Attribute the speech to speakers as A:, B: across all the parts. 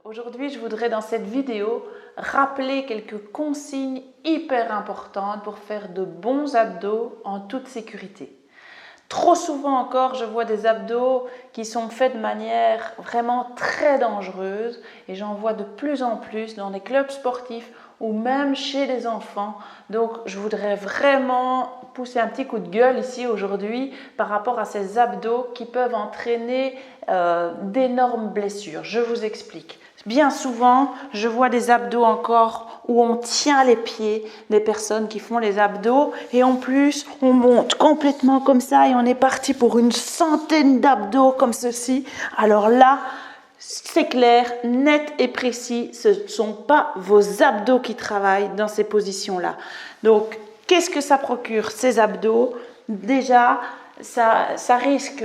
A: Aujourd'hui, je voudrais dans cette vidéo rappeler quelques consignes hyper importantes pour faire de bons abdos en toute sécurité. Trop souvent encore, je vois des abdos qui sont faits de manière vraiment très dangereuse et j'en vois de plus en plus dans les clubs sportifs ou même chez les enfants. Donc, je voudrais vraiment pousser un petit coup de gueule ici aujourd'hui par rapport à ces abdos qui peuvent entraîner d'énormes blessures. Je vous explique. Bien souvent, je vois des abdos encore où on tient les pieds des personnes qui font les abdos et en plus, on monte complètement comme ça et on est parti pour une centaine d'abdos comme ceci. Alors là, c'est clair, net et précis, ce ne sont pas vos abdos qui travaillent dans ces positions-là. Donc, qu'est-ce que ça procure ces abdos? Déjà, ça risque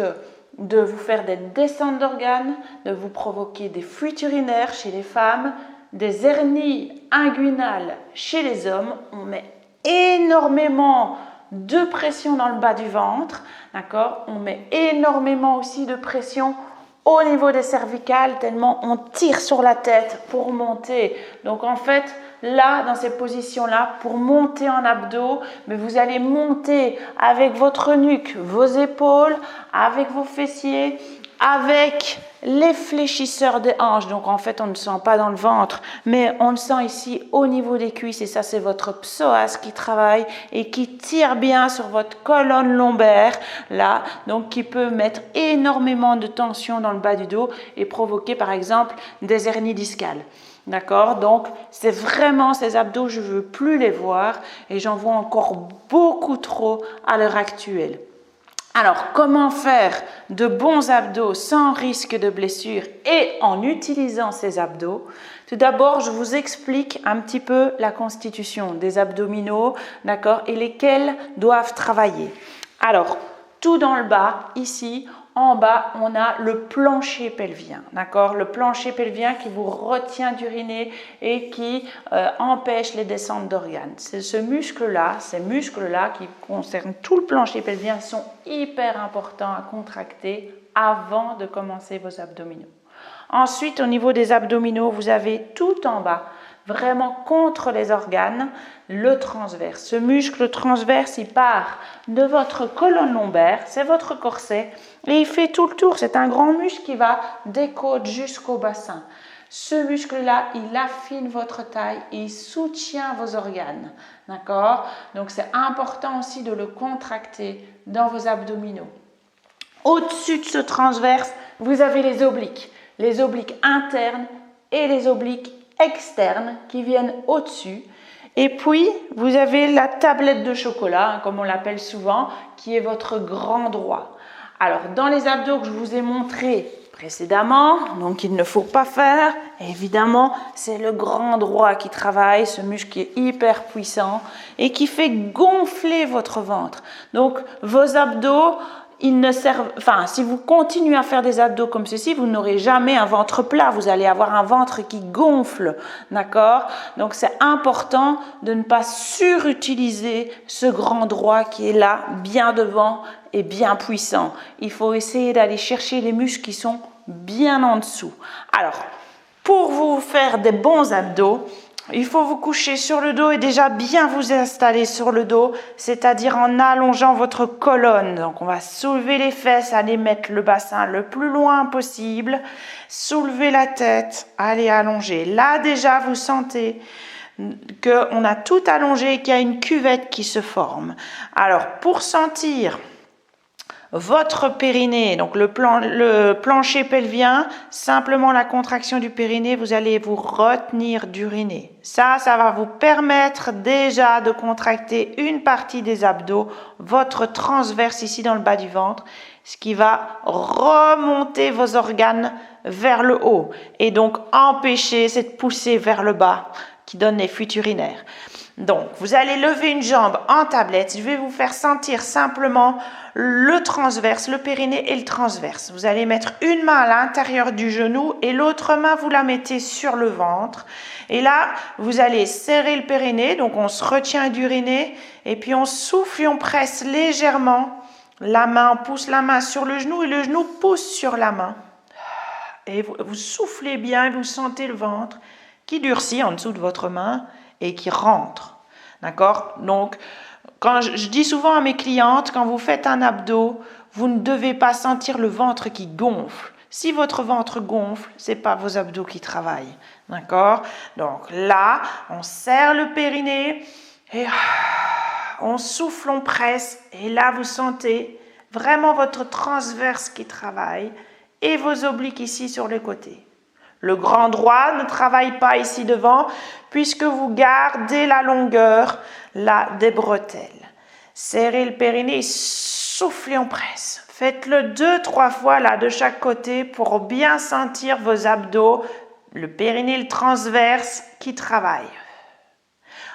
A: de vous faire des descentes d'organes, de vous provoquer des fuites urinaires chez les femmes, des hernies inguinales chez les hommes. On met énormément de pression dans le bas du ventre, d'accord? On met énormément aussi de pression au niveau des cervicales, tellement on tire sur la tête pour monter. Donc en fait, là, dans ces positions-là, pour monter en abdos, mais vous allez monter avec votre nuque, vos épaules, avec vos fessiers, avec les fléchisseurs des hanches. Donc en fait, on ne sent pas dans le ventre, mais on le sent ici au niveau des cuisses. Et ça, c'est votre psoas qui travaille et qui tire bien sur votre colonne lombaire, là. Donc qui peut mettre énormément de tension dans le bas du dos et provoquer par exemple des hernies discales. D'accord? Donc, c'est vraiment ces abdos, je ne veux plus les voir et j'en vois encore beaucoup trop à l'heure actuelle. Alors, comment faire de bons abdos sans risque de blessure et en utilisant ces abdos? Tout d'abord, je vous explique un petit peu la constitution des abdominaux, d'accord, et lesquels doivent travailler. Alors, tout dans le bas, ici, en bas, on a le plancher pelvien, d'accord? Le plancher pelvien qui vous retient d'uriner et qui empêche les descentes d'organes. C'est ce muscle-là, ces muscles-là qui concernent tout le plancher pelvien sont hyper importants à contracter avant de commencer vos abdominaux. Ensuite, au niveau des abdominaux, vous avez tout en bas, vraiment contre les organes, le transverse. Ce muscle transverse, il part de votre colonne lombaire, c'est votre corset, et il fait tout le tour. C'est un grand muscle qui va des côtes jusqu'au bassin. Ce muscle-là, il affine votre taille et il soutient vos organes. D'accord? Donc, c'est important aussi de le contracter dans vos abdominaux. Au-dessus de ce transverse, vous avez les obliques internes et les obliques externes qui viennent au-dessus. Et puis, vous avez la tablette de chocolat, comme on l'appelle souvent, qui est votre grand droit. Alors, dans les abdos que je vous ai montrés précédemment, donc il ne faut pas faire, évidemment, c'est le grand droit qui travaille, ce muscle qui est hyper puissant et qui fait gonfler votre ventre. Donc, vos abdos, ils ne servent, si vous continuez à faire des abdos comme ceci, vous n'aurez jamais un ventre plat, vous allez avoir un ventre qui gonfle, d'accord? Donc c'est important de ne pas surutiliser ce grand droit qui est là, bien devant et bien puissant. Il faut essayer d'aller chercher les muscles qui sont bien en dessous. Alors, pour vous faire des bons abdos, il faut vous coucher sur le dos et déjà bien vous installer sur le dos, c'est-à-dire en allongeant votre colonne. Donc, on va soulever les fesses, aller mettre le bassin le plus loin possible, soulever la tête, aller allonger. Là, déjà, vous sentez qu'on a tout allongé et qu'il y a une cuvette qui se forme. Alors, pour sentir votre périnée, donc le plancher pelvien, simplement la contraction du périnée, vous allez vous retenir d'uriner. Ça va vous permettre déjà de contracter une partie des abdos, votre transverse ici dans le bas du ventre, ce qui va remonter vos organes vers le haut et donc empêcher cette poussée vers le bas qui donne les fuites urinaires. Donc, vous allez lever une jambe en tablette. Je vais vous faire sentir simplement le transverse, le périnée et le transverse. Vous allez mettre une main à l'intérieur du genou et l'autre main, vous la mettez sur le ventre. Et là, vous allez serrer le périnée. Donc, on se retient d'uriner et puis on souffle et on presse légèrement la main. On pousse la main sur le genou et le genou pousse sur la main.
B: Et vous soufflez bien et vous sentez le ventre qui durcit en dessous de votre main et qui rentre. D'accord? Donc, quand je dis souvent à mes clientes, quand vous faites un abdo, vous ne devez pas sentir le ventre qui gonfle. Si votre ventre gonfle, ce n'est pas vos abdos qui travaillent. D'accord? Donc là, on serre le périnée et on souffle, on presse. Et là, vous sentez vraiment votre transverse qui travaille et vos obliques ici sur les côtés. Le grand droit ne travaille pas ici devant puisque vous gardez la longueur là des bretelles. Serrez le périnée, soufflez, on presse. Faites-le 2-3 fois là de chaque côté pour bien sentir vos abdos, le périnée, le transverse qui travaille.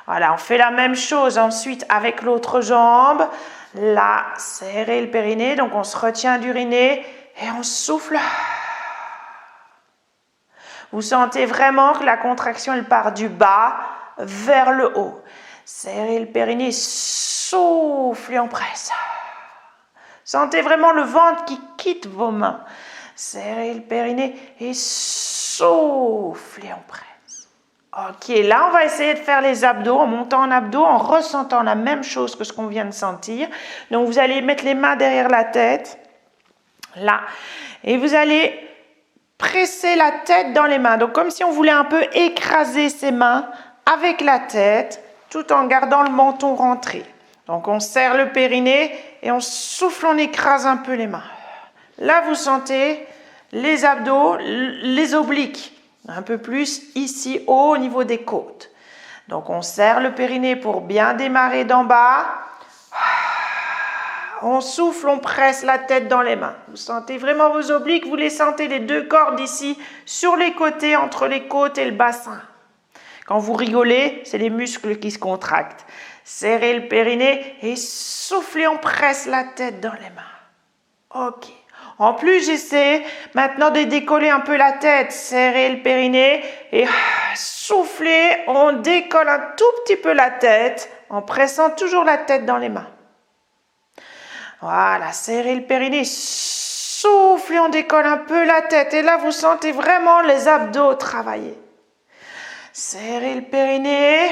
B: Voilà, on fait la même chose ensuite avec l'autre jambe. Là, serrez le périnée, donc on se retient d'uriner et on souffle. Vous sentez vraiment que la contraction, elle part du bas vers le haut. Serrez le périnée, soufflez, on presse. Sentez vraiment le ventre qui quitte vos mains. Serrez le périnée et soufflez, on presse. Ok, là on va essayer de faire les abdos en montant en abdos, en ressentant la même chose que ce qu'on vient de sentir. Donc vous allez mettre les mains derrière la tête, là, et vous allez presser la tête dans les mains. Donc comme si on voulait un peu écraser ses mains avec la tête, tout en gardant le menton rentré. Donc on serre le périnée et on souffle, on écrase un peu les mains. Là vous sentez les abdos, les obliques, un peu plus ici haut au niveau des côtes. Donc on serre le périnée pour bien démarrer d'en bas. On souffle, on presse la tête dans les mains. Vous sentez vraiment vos obliques, vous les sentez les deux cordes ici sur les côtés, entre les côtes et le bassin. Quand vous rigolez, c'est les muscles qui se contractent. Serrez le périnée et soufflez, on presse la tête dans les mains. Ok. En plus, j'essaie maintenant de décoller un peu la tête. Serrez le périnée et soufflez, on décolle un tout petit peu la tête en pressant toujours la tête dans les mains. Voilà, serrez le périnée, soufflez, on décolle un peu la tête. Et là, vous sentez vraiment les abdos travailler. Serrez le périnée,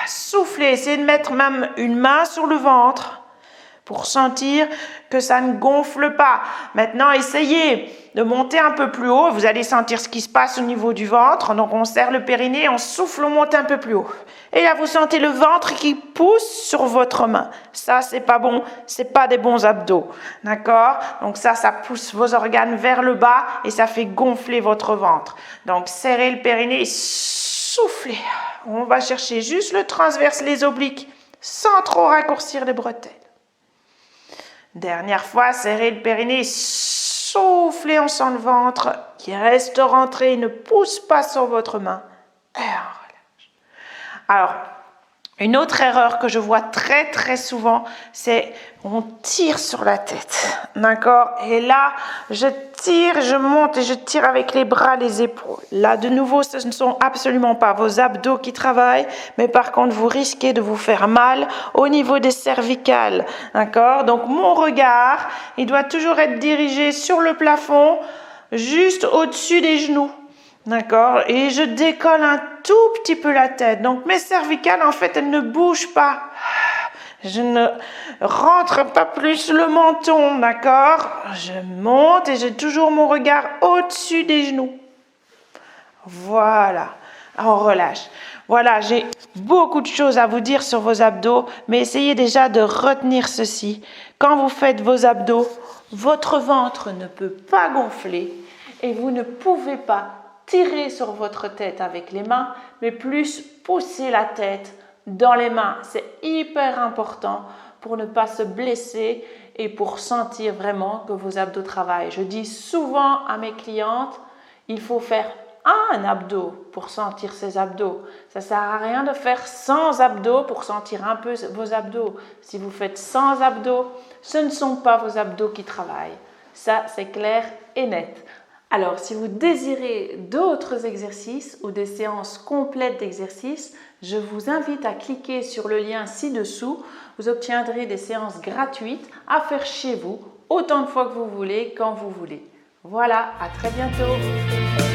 B: soufflez, essayez de mettre même une main sur le ventre pour sentir que ça ne gonfle pas. Maintenant, essayez de monter un peu plus haut. Vous allez sentir ce qui se passe au niveau du ventre. Donc, on serre le périnée, on souffle, on monte un peu plus haut. Et là, vous sentez le ventre qui pousse sur votre main. Ça, c'est pas bon. C'est pas des bons abdos. D'accord? Donc ça pousse vos organes vers le bas et ça fait gonfler votre ventre. Donc, serrez le périnée et soufflez. On va chercher juste le transverse, les obliques, sans trop raccourcir les bretelles. Dernière fois, serrez le périnée, soufflez, on sent le ventre qui reste rentré, il ne pousse pas sur votre main. Et on relâche. Alors, une autre erreur que je vois très très souvent, c'est on tire sur la tête, d'accord? Et là, je tire, je monte et je tire avec les bras, les épaules. Là, de nouveau, ce ne sont absolument pas vos abdos qui travaillent, mais par contre, vous risquez de vous faire mal au niveau des cervicales, d'accord? Donc, mon regard, il doit toujours être dirigé sur le plafond, juste au-dessus des genoux. D'accord? Et je décolle un tout petit peu la tête. Donc mes cervicales, en fait, elles ne bougent pas. Je ne rentre pas plus le menton, d'accord? Je monte et j'ai toujours mon regard au-dessus des genoux. Voilà. On relâche. Voilà, j'ai beaucoup de choses à vous dire sur vos abdos, mais essayez déjà de retenir ceci. Quand vous faites vos abdos, votre ventre ne peut pas gonfler et vous ne pouvez pas tirer sur votre tête avec les mains, mais plus pousser la tête dans les mains. C'est hyper important pour ne pas se blesser et pour sentir vraiment que vos abdos travaillent. Je dis souvent à mes clientes, il faut faire un abdo pour sentir ses abdos. Ça ne sert à rien de faire 100 abdos pour sentir un peu vos abdos. Si vous faites 100 abdos, ce ne sont pas vos abdos qui travaillent. Ça, c'est clair et net. Alors, si vous désirez d'autres exercices ou des séances complètes d'exercices, je vous invite à cliquer sur le lien ci-dessous. Vous obtiendrez des séances gratuites à faire chez vous, autant de fois que vous voulez, quand vous voulez.
A: Voilà, à très bientôt.